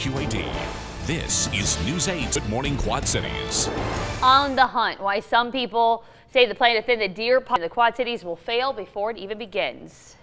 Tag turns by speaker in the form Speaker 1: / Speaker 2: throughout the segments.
Speaker 1: WQAD. This is News 8's Good Morning Quad Cities.
Speaker 2: On the hunt, why some people say the plan to thin the deer population in the Quad Cities will fail before it even begins.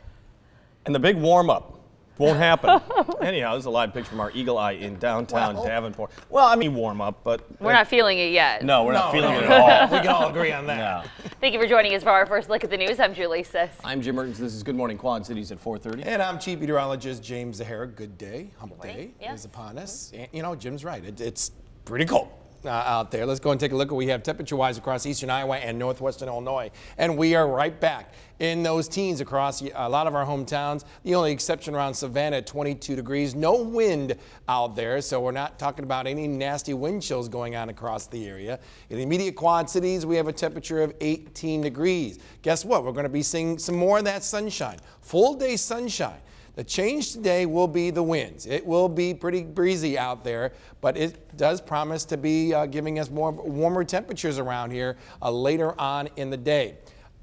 Speaker 3: And the big warm-up won't happen. Anyhow, this is a live picture from our Eagle Eye in downtown Davenport. Well, I mean warm-up, but...
Speaker 2: We're not feeling it yet.
Speaker 3: No, we're not feeling it at all.
Speaker 4: We can all agree on that.
Speaker 3: No.
Speaker 2: Thank you for joining us for our first look at the news. I'm Julie Sis.
Speaker 3: I'm Jim Mertens. This is Good Morning Quad Cities at 4:30.
Speaker 4: And I'm Chief Meteorologist James Zahara. Good day. Hump day
Speaker 2: Yes.
Speaker 4: is upon us. And, you know, Jim's right. It's pretty cold out there. Let's go and take a look at what we have temperature-wise across eastern Iowa and northwestern Illinois. And we are right back in those teens across a lot of our hometowns. The only exception around Savannah at 22 degrees. No wind out there, so we're not talking about any nasty wind chills going on across the area. In the immediate Quad Cities, we have a temperature of 18 degrees. Guess what? We're going to be seeing some more of that sunshine. Full day sunshine. The change today will be the winds. It will be pretty breezy out there, but it does promise to be giving us more warmer temperatures around here later on in the day.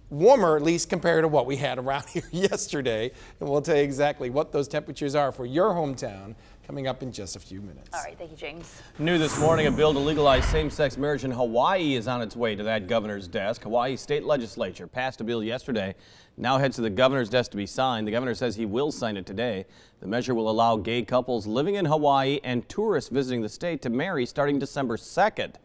Speaker 4: Warmer, at least compared to what we had around here yesterday. And we'll tell you exactly what those temperatures are for your hometown coming up in just a few minutes.
Speaker 2: All right, thank you, James.
Speaker 3: New this morning, a bill to legalize same-sex marriage in Hawaii is on its way to that governor's desk. Hawaii state legislature passed a bill yesterday. Now heads to the governor's desk to be signed. The governor says he will sign it today. The measure will allow gay couples living in Hawaii and tourists visiting the state to marry starting December 2nd.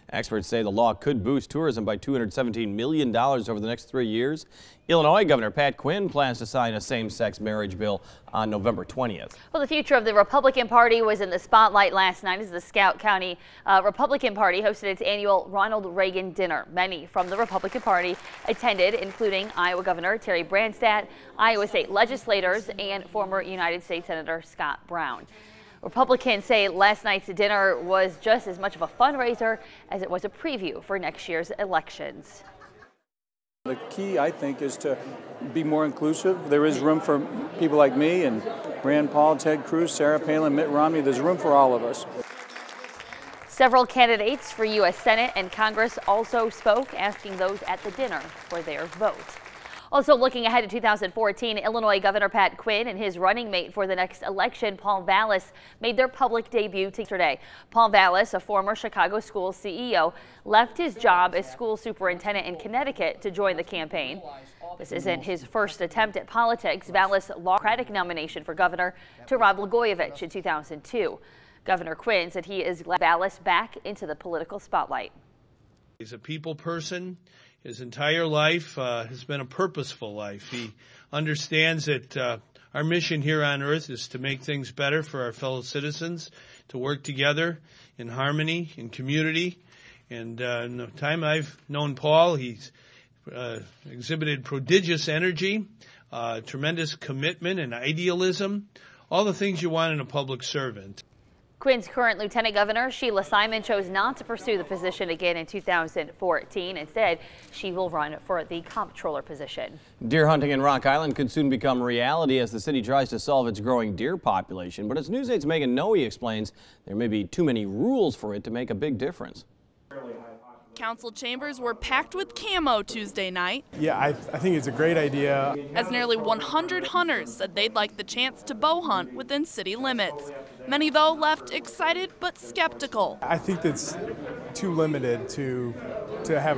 Speaker 3: Experts say the law could boost tourism by $217 million over the next 3 years. Illinois Governor Pat Quinn plans to sign a same-sex marriage bill on November 20th.
Speaker 2: Well, the future of the Republican Party was in the spotlight last night as the Scott County Republican Party hosted its annual Ronald Reagan dinner. Many from the Republican Party attended, including Iowa Governor Terry Branstad, Iowa state legislators, and former United States Senator Scott Brown. Republicans say last night's dinner was just as much of a fundraiser as it was a preview for next year's elections.
Speaker 5: The key, I think, is to be more inclusive. There is room for people like me and Rand Paul, Ted Cruz, Sarah Palin, Mitt Romney. There's room for all of us.
Speaker 2: Several candidates for U.S. Senate and Congress also spoke, asking those at the dinner for their vote. Also looking ahead to 2014, Illinois Governor Pat Quinn and his running mate for the next election, Paul Vallas, made their public debut yesterday. Paul Vallas, a former Chicago school CEO, left his job as school superintendent in Connecticut to join the campaign. This isn't his first attempt at politics. Vallas lost the Democratic nomination for governor to Rod Blagojevich in 2002. Governor Quinn said he is glad Vallas back into the political spotlight.
Speaker 6: He's a people person. His entire life has been a purposeful life. He understands that our mission here on earth is to make things better for our fellow citizens, to work together in harmony, in community. And in the time I've known Paul, he's exhibited prodigious energy, tremendous commitment and idealism, all the things you want in a public servant.
Speaker 2: Quinn's current Lieutenant Governor, Sheila Simon, chose not to pursue the position again in 2014. Instead, she will run for the comptroller position.
Speaker 3: Deer hunting in Rock Island could soon become reality as the city tries to solve its growing deer population. But as News 8's Megan Noe explains, there may be too many rules for it to make a big difference.
Speaker 7: Council chambers were packed with camo Tuesday night.
Speaker 8: Yeah, I think it's a great idea.
Speaker 7: As nearly 100 hunters said they'd like the chance to bow hunt within city limits. Many, though, left excited but skeptical.
Speaker 8: I think that's too limited to have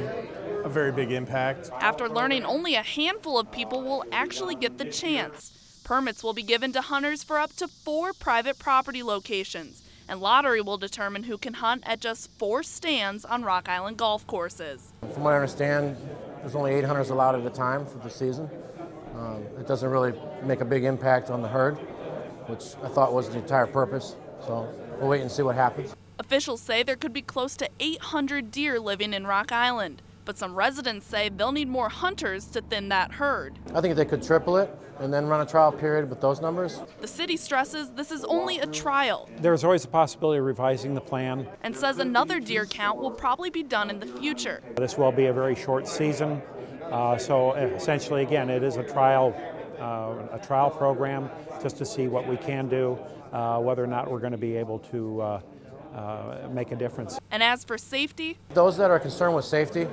Speaker 8: a very big impact.
Speaker 7: After learning only a handful of people will actually get the chance. Permits will be given to hunters for up to 4 private property locations. And lottery will determine who can hunt at just 4 stands on Rock Island golf courses.
Speaker 9: From what I understand, there's only 8 hunters allowed at a time for the season. It doesn't really make a big impact on the herd, which I thought was the entire purpose. So we'll wait and see what happens.
Speaker 7: Officials say there could be close to 800 deer living in Rock Island, but some residents say they'll need more hunters to thin that herd.
Speaker 9: I think they could triple it and then run a trial period with those numbers.
Speaker 7: The city stresses this is only a trial.
Speaker 10: There's always a possibility of revising the plan.
Speaker 7: And says another deer count will probably be done in the future.
Speaker 10: This will be a very short season, so essentially, again, it is a trial program just to see what we can do, whether or not we're going to be able to make a difference.
Speaker 7: And as for safety,
Speaker 9: those that are concerned with safety,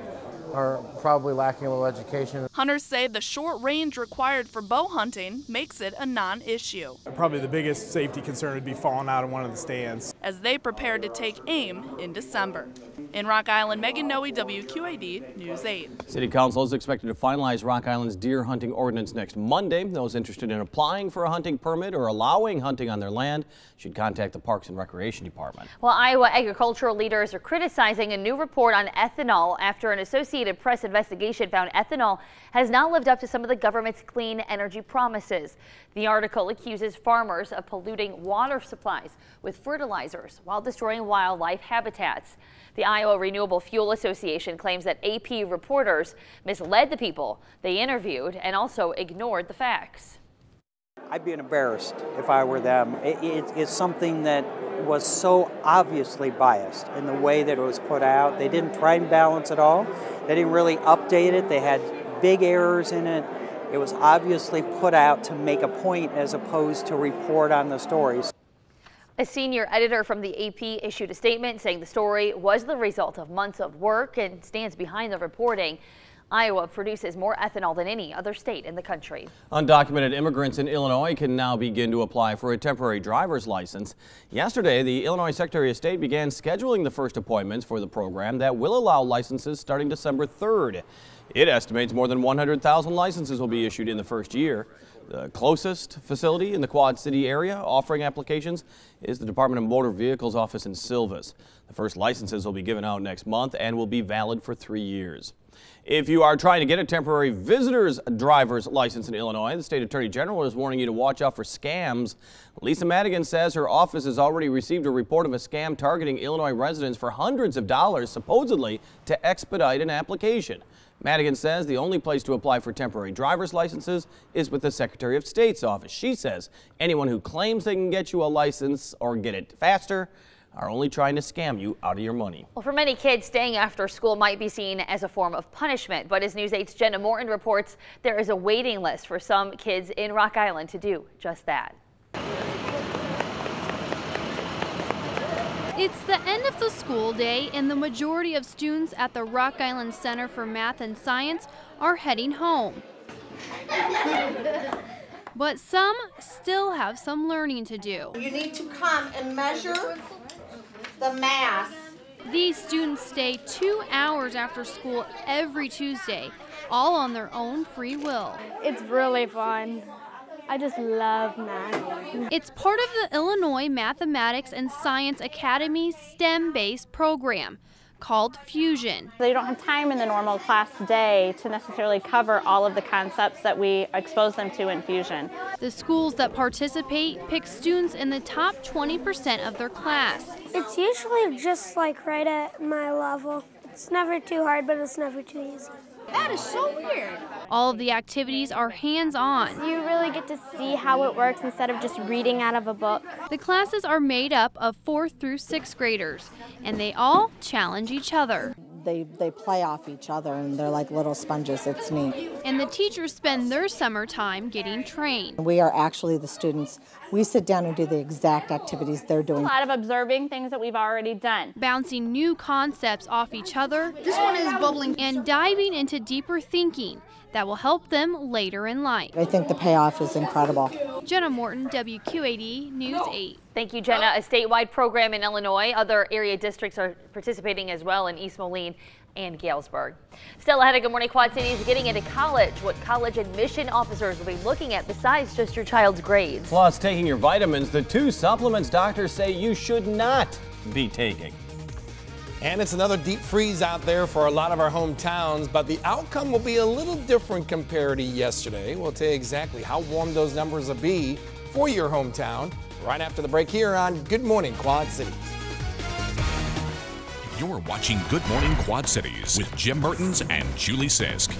Speaker 9: are probably lacking a little education.
Speaker 7: Hunters say the short range required for bow hunting makes it a non-issue.
Speaker 8: Probably the biggest safety concern would be falling out of one of the stands.
Speaker 7: As they prepare to take aim in December. In Rock Island, Megan Noe, WQAD News 8.
Speaker 3: City Council is expected to finalize Rock Island's deer hunting ordinance next Monday. Those interested in applying for a hunting permit or allowing hunting on their land should contact the Parks and Recreation Department.
Speaker 2: Well, Iowa agricultural leaders are criticizing a new report on ethanol after an Associated Press investigation found ethanol has not lived up to some of the government's clean energy promises. The article accuses farmers of polluting water supplies with fertilizers while destroying wildlife habitats. The Iowa Renewable Fuel Association claims that AP reporters misled the people they interviewed and also ignored the facts.
Speaker 11: I'd be embarrassed if I were them. It's something that was so obviously biased in the way that it was put out. They didn't try and balance it all. They didn't really update it. They had big errors in it. It was obviously put out to make a point as opposed to report on the stories.
Speaker 2: A senior editor from the AP issued a statement saying the story was the result of months of work and stands behind the reporting. Iowa produces more ethanol than any other state in the country.
Speaker 3: Undocumented immigrants in Illinois can now begin to apply for a temporary driver's license. Yesterday, the Illinois Secretary of State began scheduling the first appointments for the program that will allow licenses starting December 3rd. It estimates more than 100,000 licenses will be issued in the first year. The closest facility in the Quad City area offering applications is the Department of Motor Vehicles office in Silvis. The first licenses will be given out next month and will be valid for 3 years. If you are trying to get a temporary visitor's driver's license in Illinois, the state attorney general is warning you to watch out for scams. Lisa Madigan says her office has already received a report of a scam targeting Illinois residents for hundreds of dollars, supposedly to expedite an application. Madigan says the only place to apply for temporary driver's licenses is with the Secretary of State's office. She says anyone who claims they can get you a license or get it faster are only trying to scam you out of your money.
Speaker 2: Well, for many kids, staying after school might be seen as a form of punishment, but as News 8's Jenna Morton reports, there is a waiting list for some kids in Rock Island to do just that.
Speaker 12: It's the end of the school day, and the majority of students at the Rock Island Center for Math and Science are heading home. But some still have some learning to do.
Speaker 13: You need to come and measure the mass.
Speaker 12: These students stay 2 hours after school every Tuesday, all on their own free will.
Speaker 14: It's really fun. I just love math.
Speaker 12: It's part of the Illinois Mathematics and Science Academy's STEM-based program called Fusion.
Speaker 14: They don't have time in the normal class day to necessarily cover all of the concepts that we expose them to in Fusion.
Speaker 12: The schools that participate pick students in the top 20% of their class.
Speaker 15: It's usually just like right at my level. It's never too hard, but it's never too easy.
Speaker 14: That is so weird.
Speaker 12: All of the activities are hands-on.
Speaker 14: You really get to see how it works instead of just reading out of a book.
Speaker 12: The classes are made up of 4th through 6th graders, and they all challenge each other.
Speaker 16: They play off each other, and they're like little sponges. It's neat.
Speaker 12: And the teachers spend their summer time getting trained.
Speaker 16: We are actually the students. We sit down and do the exact activities they're doing.
Speaker 14: A lot of observing things that we've already done.
Speaker 12: Bouncing new concepts off each other.
Speaker 14: This one is bubbling.
Speaker 12: And diving into deeper thinking that will help them later in life.
Speaker 16: I think the payoff is incredible.
Speaker 12: Jenna Morton, WQAD News 8.
Speaker 2: Thank you, Jenna. A statewide program in Illinois. Other area districts are participating as well in East Moline and Galesburg. Still ahead of Good Morning Quad Cities, getting into college, what college admission officers will be looking at besides just your child's grades.
Speaker 3: Plus, taking your vitamins, the 2 supplements doctors say you should not be taking.
Speaker 4: And it's another deep freeze out there for a lot of our hometowns, but the outcome will be a little different compared to yesterday. We'll tell you exactly how warm those numbers will be for your hometown right after the break here on Good Morning Quad Cities.
Speaker 1: You're watching Good Morning Quad Cities with Jim Mertens and Julie Sisk.